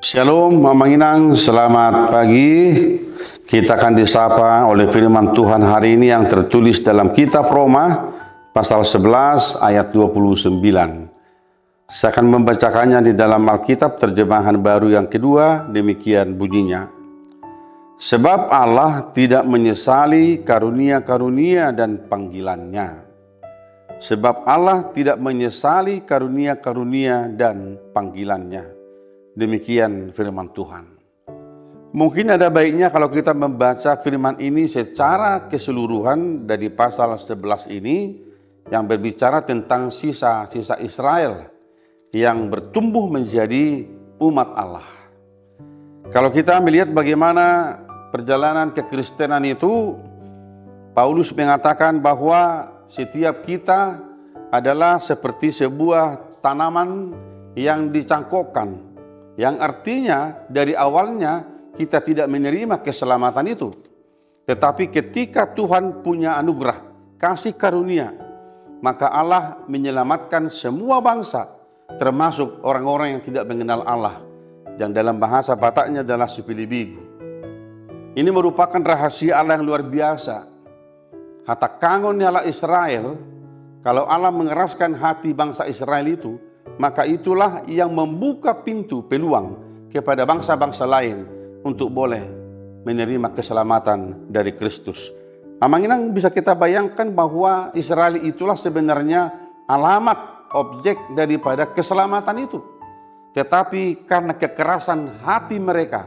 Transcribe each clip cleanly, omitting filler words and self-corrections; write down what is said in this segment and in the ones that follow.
Shalom, Mama Inang, selamat pagi. Kita akan disapa oleh firman Tuhan hari ini yang tertulis dalam kitab Roma, pasal 11 ayat 29. Saya akan membacakannya di dalam Alkitab terjemahan baru yang kedua, demikian bunyinya. Sebab Allah tidak menyesali karunia-karunia dan panggilannya. Sebab Allah tidak menyesali karunia-karunia dan panggilannya. Demikian firman Tuhan. Mungkin ada baiknya kalau kita membaca firman ini secara keseluruhan dari pasal 11 ini yang berbicara tentang sisa-sisa Israel yang bertumbuh menjadi umat Allah. Kalau kita melihat bagaimana perjalanan kekristenan itu, Paulus mengatakan bahwa setiap kita adalah seperti sebuah tanaman yang dicangkokkan, yang artinya dari awalnya kita tidak menerima keselamatan itu. Tetapi ketika Tuhan punya anugerah, kasih karunia, maka Allah menyelamatkan semua bangsa, termasuk orang-orang yang tidak mengenal Allah, yang dalam bahasa Bataknya adalah Sipilibigu. Ini merupakan rahasia Allah yang luar biasa. Hatta kangon Allah Israel, kalau Allah mengeraskan hati bangsa Israel itu, maka itulah yang membuka pintu peluang kepada bangsa-bangsa lain untuk boleh menerima keselamatan dari Kristus. Amanginang bisa kita bayangkan bahwa Israel itulah sebenarnya alamat objek daripada keselamatan itu. Tetapi karena kekerasan hati mereka,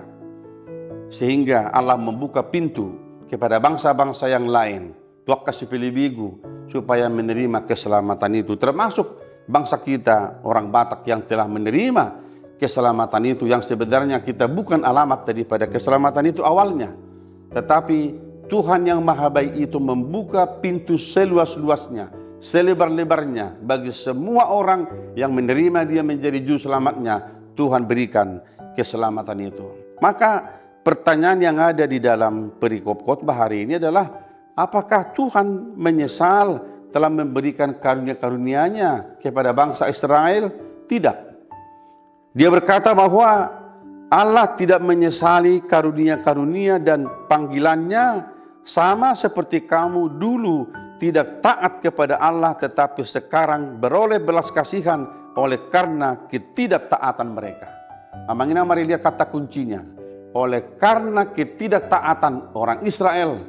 sehingga Allah membuka pintu kepada bangsa-bangsa yang lain, Tuak kasih Pilibigu, supaya menerima keselamatan itu, termasuk bangsa kita, orang Batak yang telah menerima keselamatan itu, yang sebenarnya kita bukan alamat daripada keselamatan itu awalnya. Tetapi Tuhan yang Maha Baik itu membuka pintu seluas-luasnya, selebar-lebarnya bagi semua orang yang menerima Dia menjadi juru selamatnya. Tuhan berikan keselamatan itu. Maka pertanyaan yang ada di dalam perikop khotbah hari ini adalah, apakah Tuhan menyesal telah memberikan karunia-karunia-Nya kepada bangsa Israel? Tidak. Dia berkata bahwa Allah tidak menyesali karunia-karunia dan panggilannya, sama seperti kamu dulu tidak taat kepada Allah tetapi sekarang beroleh belas kasihan oleh karena ketidaktaatan mereka. Amangina, mari lihat kata kuncinya. Oleh karena ketidaktaatan orang Israel,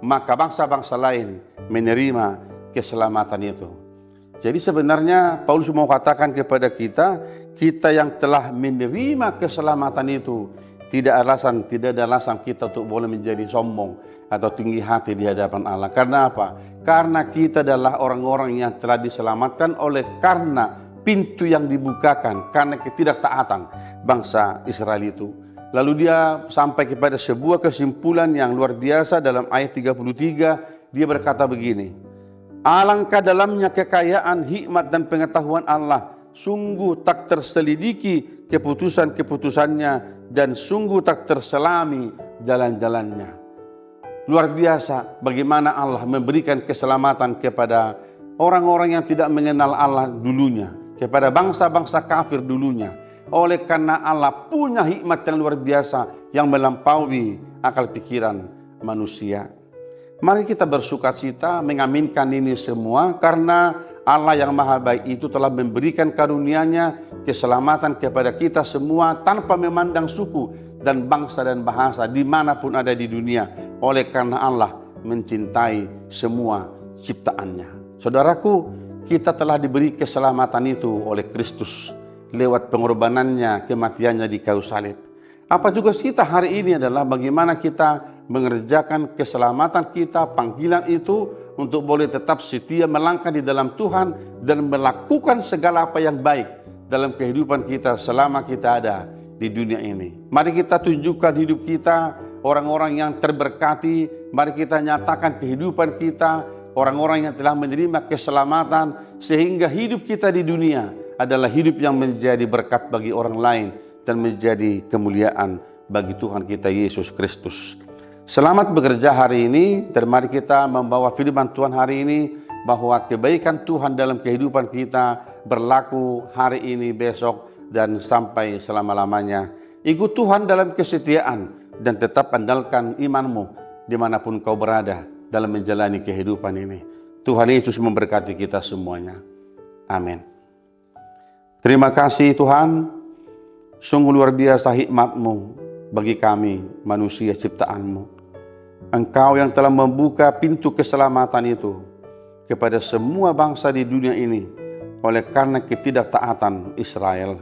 maka bangsa-bangsa lain menerima keselamatan itu. Jadi sebenarnya Paulus mau katakan kepada kita, kita yang telah menerima keselamatan itu, tidak ada alasan kita untuk boleh menjadi sombong atau tinggi hati di hadapan Allah. Karena apa? Karena kita adalah orang-orang yang telah diselamatkan oleh karena pintu yang dibukakan, karena ketidaktaatan bangsa Israel itu. Lalu dia sampai kepada sebuah kesimpulan yang luar biasa dalam ayat 33, dia berkata begini, alangkah dalamnya kekayaan, hikmat dan pengetahuan Allah, sungguh tak terselidiki keputusan-keputusannya dan sungguh tak terselami jalan-jalannya. Luar biasa bagaimana Allah memberikan keselamatan kepada orang-orang yang tidak mengenal Allah dulunya, kepada bangsa-bangsa kafir dulunya. Oleh karena Allah punya hikmat yang luar biasa yang melampaui akal pikiran manusia. Mari kita bersukacita mengaminkan ini semua karena Allah yang Maha Baik itu telah memberikan karunia-Nya keselamatan kepada kita semua tanpa memandang suku dan bangsa dan bahasa dimanapun ada di dunia. Oleh karena Allah mencintai semua ciptaannya. Saudaraku, kita telah diberi keselamatan itu oleh Kristus lewat pengorbanannya, kematiannya di kayu salib. Apa tugas kita hari ini adalah bagaimana kita mengerjakan keselamatan kita, panggilan itu untuk boleh tetap setia melangkah di dalam Tuhan dan melakukan segala apa yang baik dalam kehidupan kita selama kita ada di dunia ini. Mari kita tunjukkan hidup kita orang-orang yang terberkati. Mari kita nyatakan kehidupan kita orang-orang yang telah menerima keselamatan, sehingga hidup kita di dunia adalah hidup yang menjadi berkat bagi orang lain dan menjadi kemuliaan bagi Tuhan kita Yesus Kristus. Selamat bekerja hari ini, dan mari kita membawa firman Tuhan hari ini bahwa kebaikan Tuhan dalam kehidupan kita berlaku hari ini, besok, dan sampai selama-lamanya. Ikut Tuhan dalam kesetiaan dan tetap andalkan imanmu dimanapun kau berada dalam menjalani kehidupan ini. Tuhan Yesus memberkati kita semuanya. Amin. Terima kasih Tuhan, sungguh luar biasa hikmat-Mu bagi kami manusia ciptaan-Mu. Engkau yang telah membuka pintu keselamatan itu kepada semua bangsa di dunia ini oleh karena ketidaktaatan Israel.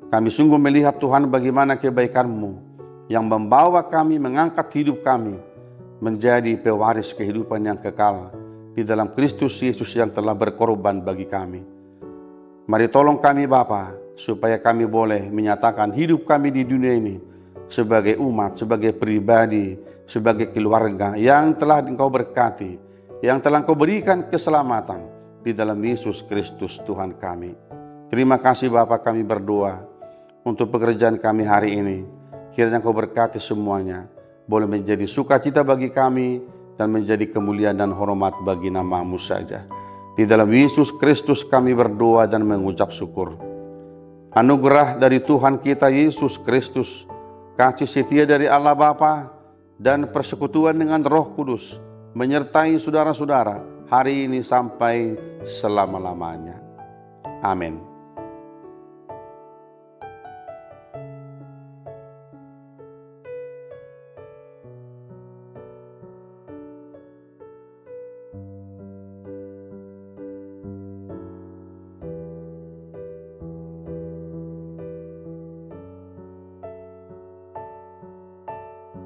Kami sungguh melihat Tuhan bagaimana kebaikan-Mu yang membawa kami mengangkat hidup kami menjadi pewaris kehidupan yang kekal di dalam Kristus Yesus yang telah berkorban bagi kami. Mari tolong kami Bapa, supaya kami boleh menyatakan hidup kami di dunia ini sebagai umat, sebagai pribadi, sebagai keluarga yang telah Engkau berkati, yang telah Engkau berikan keselamatan di dalam Yesus Kristus Tuhan kami. Terima kasih Bapa, kami berdoa untuk pekerjaan kami hari ini. Kiranya Engkau berkati semuanya, boleh menjadi sukacita bagi kami dan menjadi kemuliaan dan hormat bagi nama-Mu saja. Di dalam Yesus Kristus kami berdoa dan mengucap syukur. Anugerah dari Tuhan kita Yesus Kristus, kasih setia dari Allah Bapa, dan persekutuan dengan Roh Kudus menyertai saudara-saudara hari ini sampai selama-lamanya. Amin.